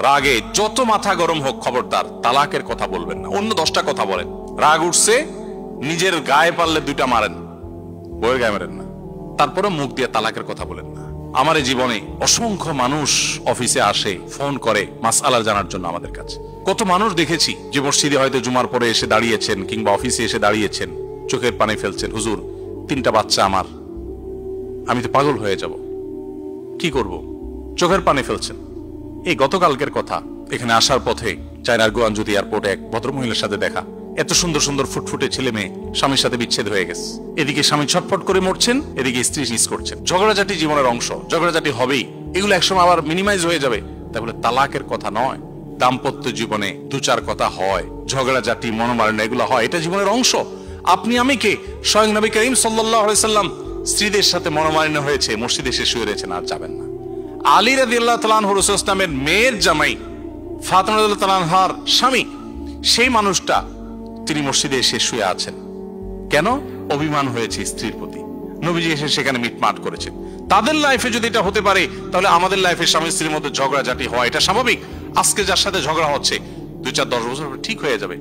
রাগে যত মাথা গরম হোক খবরদার তালাকের কথা বলবেন না। অন্য 10টা কথা বলেন, রাগ উঠছে নিজের গায়ে পারলে 2টা মারেন, বইয়ের গায়ে মারেন না। তারপরে মুখ দিয়ে তালাকের কথা বলেন না। আমার এই জীবনে অসংখ্য মানুষ অফিসে আসে, ফোন করে মাসআলা জানার জন্য আমাদের কাছে। কত মানুষ দেখেছি যে মসজিদে হয়তো জুমার পরে এসে দাঁড়িয়েছেন কিংবা অফিসে এসে দাঁড়িয়েছেন, চোখের পানি ফেলছেন, হুজুর 3টা বাচ্চা আমার, আমি তো পাগল হয়ে যাব, কি করব, চোখের পানি ফেলছেন। এই গতকালকের কথা, এখানে আসার পথে চায়নার গুয়ানজুতি এয়ারপোর্টে এক ভদ্রমহিলার সাথে দেখা। এত সুন্দর সুন্দর ফুটফুটে ছেলে মেয়ে, স্বামীর সাথে বিচ্ছেদ হয়ে গেছে। এদিকে স্বামী ছটফট করে মরছেন, এদিকে স্ত্রী মিস করছেন। ঝগড়াঝাটি জীবনের অংশ, ঝগড়াঝাটি হবেই, এগুলো একসময় আবার মিনিমাইজ হয়ে যাবে। তাহলে তালাকের কথা নয়। দাম্পত্য জীবনে 2-4 কথা হয়, ঝগড়াঝাটি মনোমালিন্য এগুলো হয়, এটা জীবনের অংশ। আপনি আমি কে? স্বয়ং নবী করিম সাল্লাল্লাহু আলাইহি সাল্লাম স্ত্রীদের সাথে মনোমালিন্য হয়েছে, মসজিদে এসে শুয়ে রয়েছেন, আর যাবেন না। আলী রাদিয়াল্লাহু তাআলা আনহু রাসূল সাল্লাল্লাহু আলাইহি ওয়াসাল্লামের মেয়ের জামাই, ফাতিমা রাদিয়াল্লাহু তাআলা আনহার স্বামী, সেই মানুষটা তিনি মসজিদে এসে শুয়ে আছেন। কেন? অভিমান হয়েছে স্ত্রীর প্রতি। নবীজি এসে সেখানে মিটমাট করেছেন। তাদের লাইফে যদি এটা হতে পারে, তাহলে আমাদের লাইফে স্বামী স্ত্রীর মধ্যে ঝগড়াঝাটি হয়, এটা স্বাভাবিক। আজকে যার সাথে ঝগড়া হচ্ছে 2-4-10 বছর ঠিক হয়ে যাবে।